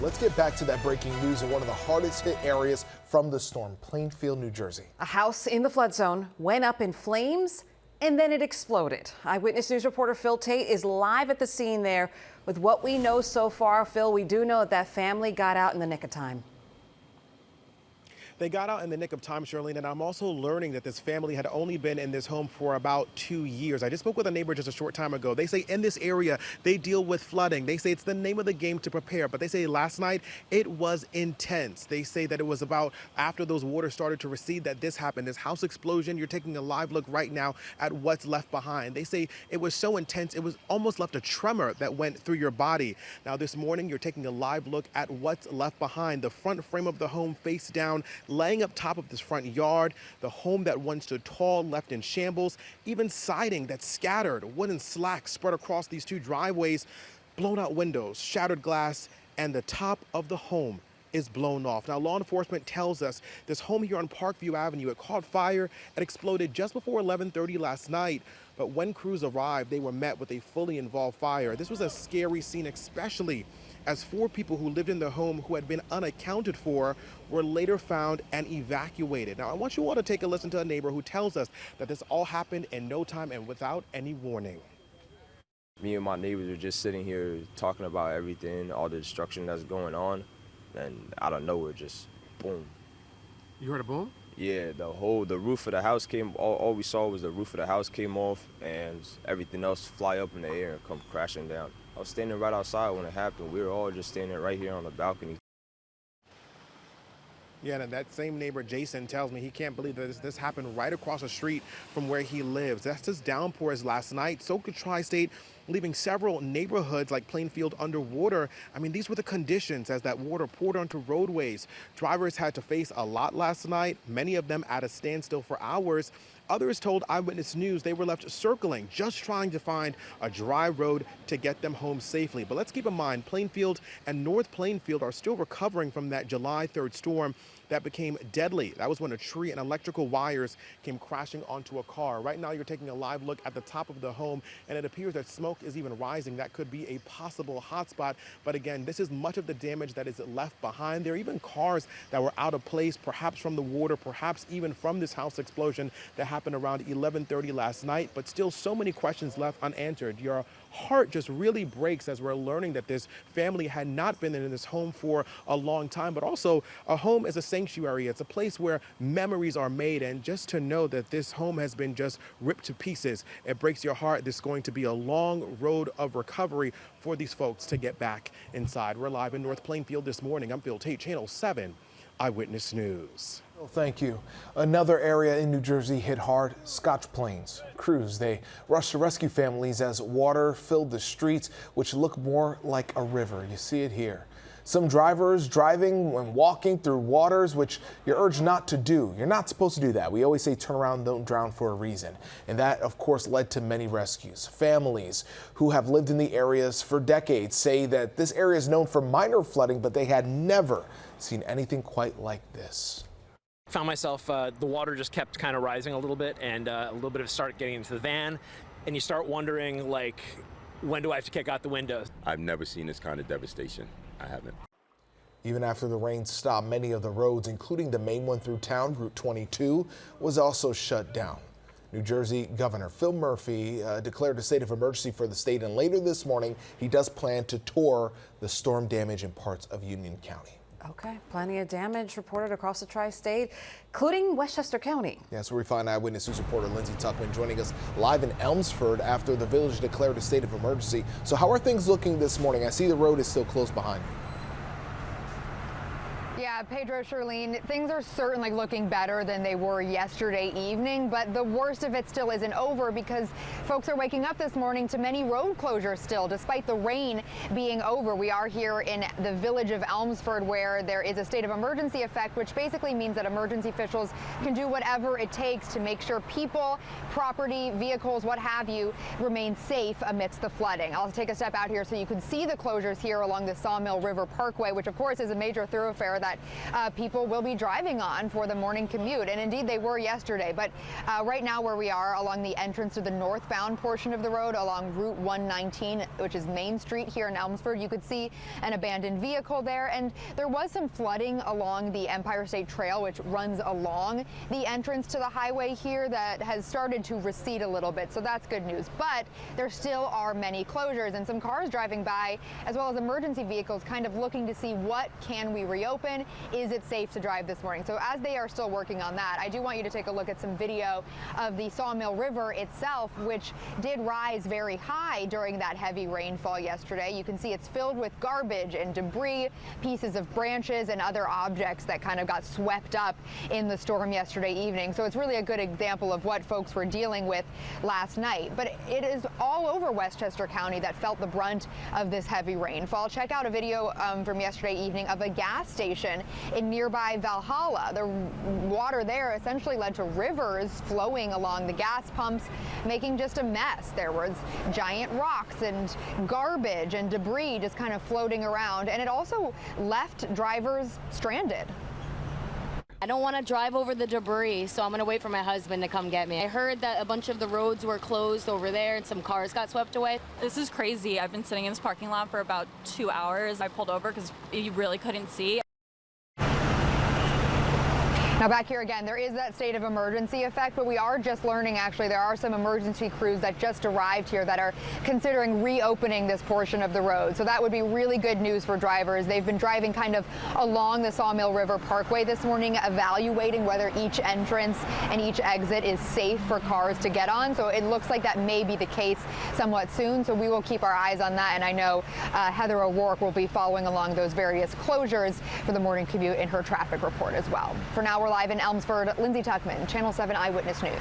Let's get back to that breaking news in one of the hardest hit areas from the storm, Plainfield, New Jersey. A house in the flood zone went up in flames and then it exploded. Eyewitness News reporter Phil Taitt is live at the scene there with what we know so far. Phil, we do know that family got out in the nick of time. They got out in the nick of time, Shirley, and I'm also learning that this family had only been in this home for about 2 years. I just spoke with a neighbor just a short time ago. They say in this area, they deal with flooding. They say it's the name of the game to prepare, but they say last night it was intense. They say that it was about after those waters started to recede that this happened, this house explosion. You're taking a live look right now at what's left behind. They say it was so intense, it was almost left a tremor that went through your body. Now this morning, you're taking a live look at what's left behind. The front frame of the home face down, laying up top of this front yard, the home that once stood tall left in shambles, even siding that's scattered, wooden slats spread across these two driveways, blown out windows, shattered glass, and the top of the home is blown off. Now, law enforcement tells us this home here on Parkview Avenue, it caught fire and exploded just before 11:30 last night. But when crews arrived, they were met with a fully involved fire. This was a scary scene, especially as 4 people who lived in the home who had been unaccounted for were later found and evacuated. Now, I want you all to take a listen to a neighbor who tells us that this all happened in no time and without any warning. Me and my neighbors were just sitting here talking about everything, all the destruction that's going on, and out of nowhere, just boom. You heard a boom? Yeah, the roof of the house came, all we saw was the roof of the house came off and everything else fly up in the air and come crashing down. I was standing right outside when it happened. We were all just standing right here on the balcony. Yeah, and that same neighbor, Jason, tells me he can't believe that this happened right across the street from where he lives. That's just downpours last night. So could Tri-State, leaving several neighborhoods like Plainfield underwater. I mean, these were the conditions as that water poured onto roadways. Drivers had to face a lot last night, many of them at a standstill for hours. Others told Eyewitness News they were left circling, just trying to find a dry road to get them home safely. But let's keep in mind, Plainfield and North Plainfield are still recovering from that July 3rd storm that became deadly. That was when a tree and electrical wires came crashing onto a car. Right now, you're taking a live look at the top of the home, and it appears that smoke is even rising. That could be a possible hotspot. But again, this is much of the damage that is left behind. There are even cars that were out of place, perhaps from the water, perhaps even from this house explosion that happened around 11:30 last night. But still so many questions left unanswered. Your heart just really breaks as we're learning that this family had not been in this home for a long time, but also a home is a sanctuary. It's a place where memories are made, and just to know that this home has been just ripped to pieces, it breaks your heart. This is going to be a long road of recovery for these folks to get back inside. We're live in North Plainfield this morning. I'm Phil Taitt, Channel 7 Eyewitness News. Well, thank you. Another area in New Jersey hit hard, Scotch Plains. Crews, they rushed to rescue families as water filled the streets, which look more like a river. You see it here. Some drivers driving and walking through waters, which you're urged not to do. You're not supposed to do that. We always say turn around, don't drown for a reason. And that, of course, led to many rescues. Families who have lived in the areas for decades say that this area is known for minor flooding, but they had never seen anything quite like this. Found myself, the water just kept kind of rising a little bit, and a little bit of start getting into the van, and you start wondering, like, when do I have to kick out the windows? I've never seen this kind of devastation. I haven't. Even after the rain stopped, many of the roads, including the main one through town, Route 22, was also shut down. New Jersey Governor Phil Murphy declared a state of emergency for the state, and later this morning, he does plan to tour the storm damage in parts of Union County. Okay, plenty of damage reported across the tri-state, including Westchester County. Yes, we find Eyewitness News reporter Lindsay Tuchman joining us live in Elmsford after the village declared a state of emergency. So how are things looking this morning? I see the road is still closed behind you. Yeah, Pedro, Charlene, things are certainly looking better than they were yesterday evening, but the worst of it still isn't over because folks are waking up this morning to many road closures still, despite the rain being over. We are here in the village of Elmsford where there is a state of emergency effect, which basically means that emergency officials can do whatever it takes to make sure people, property, vehicles, what have you, remain safe amidst the flooding. I'll take a step out here so you can see the closures here along the Sawmill River Parkway, which of course is a major thoroughfare that that people will be driving on for the morning commute. And indeed they were yesterday. But right now where we are along the entrance to the northbound portion of the road along Route 119, which is Main Street here in Elmsford, you could see an abandoned vehicle there. And there was some flooding along the Empire State Trail, which runs along the entrance to the highway here, that has started to recede a little bit. So that's good news. But there still are many closures and some cars driving by, as well as emergency vehicles kind of looking to see what can we reopen. Is it safe to drive this morning? So as they are still working on that, I do want you to take a look at some video of the Sawmill River itself, which did rise very high during that heavy rainfall yesterday. You can see it's filled with garbage and debris, pieces of branches and other objects that kind of got swept up in the storm yesterday evening. So it's really a good example of what folks were dealing with last night. But it is all over Westchester County that felt the brunt of this heavy rainfall. Check out a video from yesterday evening of a gas station in nearby Valhalla. The water there essentially led to rivers flowing along the gas pumps, making just a mess. There was giant rocks and garbage and debris just kind of floating around, and it also left drivers stranded. I don't want to drive over the debris, so I'm going to wait for my husband to come get me. I heard that a bunch of the roads were closed over there and some cars got swept away. This is crazy. I've been sitting in this parking lot for about 2 hours. I pulled over because you really couldn't see. Now back here again, there is that state of emergency effect, but we are just learning actually there are some emergency crews that just arrived here that are considering reopening this portion of the road. So that would be really good news for drivers. They've been driving kind of along the Sawmill River Parkway this morning, evaluating whether each entrance and each exit is safe for cars to get on. So it looks like that may be the case somewhat soon. So we will keep our eyes on that. And I know Heather O'Rourke will be following along those various closures for the morning commute in her traffic report as well. For now, we're live in Elmsford. Lindsay Tuchman, Channel 7 Eyewitness News.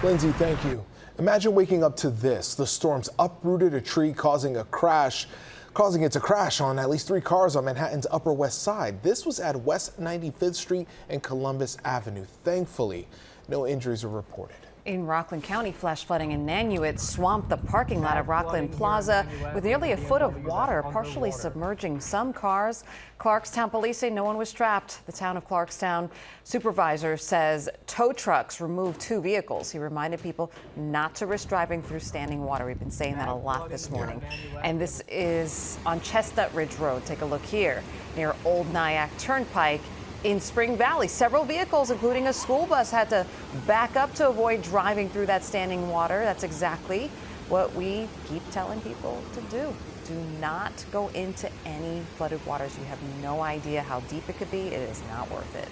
Lindsay, thank you. Imagine waking up to this. The storms uprooted a tree, causing it to crash on at least 3 cars on Manhattan's Upper West Side. This was at West 95th Street and Columbus Avenue. Thankfully, no injuries were reported. In Rockland County, flash flooding in Nanuet swamped the parking lot of Rockland Plaza with nearly a foot of water, partially submerging some cars. Clarkstown police say no one was trapped. The town of Clarkstown supervisor says tow trucks removed 2 vehicles. He reminded people not to risk driving through standing water. We've been saying that a lot this morning. And this is on Chestnut Ridge Road. Take a look here near Old Nyack Turnpike. In Spring Valley, several vehicles, including a school bus, had to back up to avoid driving through that standing water. That's exactly what we keep telling people to do. Do not go into any flooded waters. You have no idea how deep it could be. It is not worth it.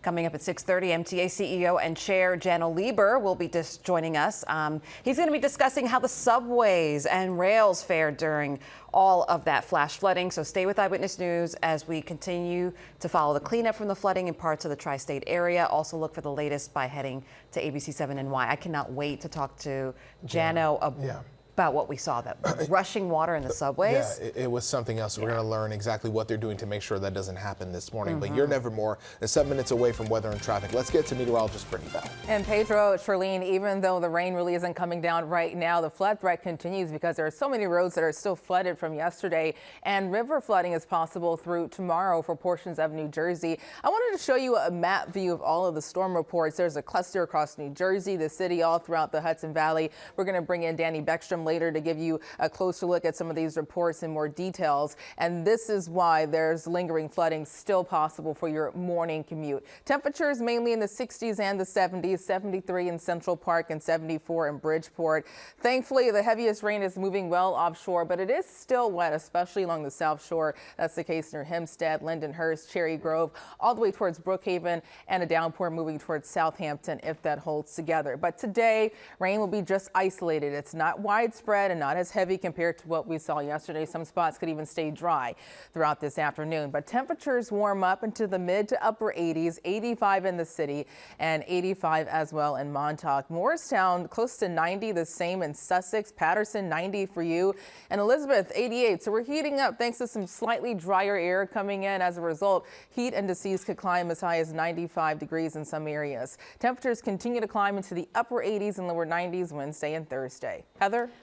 Coming up at 6:30, MTA CEO and Chair Janno Lieber will be joining us. He's going to be discussing how the subways and rails fared during all of that flash flooding. So stay with Eyewitness News as we continue to follow the cleanup from the flooding in parts of the tri-state area. Also look for the latest by heading to ABC7NY. I cannot wait to talk to Janno about what we saw, that rushing water in the subways. Yeah, it was something else. We're going to learn exactly what they're doing to make sure that doesn't happen this morning. But you're never more than 7 minutes away from weather and traffic. Let's get to meteorologist Brittany. And Pedro, Charlene, even though the rain really isn't coming down right now, the flood threat continues because there are so many roads that are still flooded from yesterday, and river flooding is possible through tomorrow for portions of New Jersey. I wanted to show you a map view of all of the storm reports. There's a cluster across New Jersey, the city, all throughout the Hudson Valley. We're going to bring in Danny Beckstrom later to give you a closer look at some of these reports in more details. And this is why there's lingering flooding still possible for your morning commute. Temperatures mainly in the 60s and the 70s, 73 in Central Park and 74 in Bridgeport. Thankfully, the heaviest rain is moving well offshore, but it is still wet, especially along the South Shore. That's the case near Hempstead, Lindenhurst, Cherry Grove, all the way towards Brookhaven, and a downpour moving towards Southampton if that holds together. But today, rain will be just isolated. It's not widespread and not as heavy compared to what we saw yesterday. Some spots could even stay dry throughout this afternoon. But temperatures warm up into the mid to upper 80s, 85 in the city and 85 as well in Montauk. Morristown close to 90, the same in Sussex. Patterson 90 for you, and Elizabeth 88. So we're heating up thanks to some slightly drier air coming in. As a result, heat indices could climb as high as 95 degrees in some areas. Temperatures continue to climb into the upper 80s and lower 90s Wednesday and Thursday. Heather?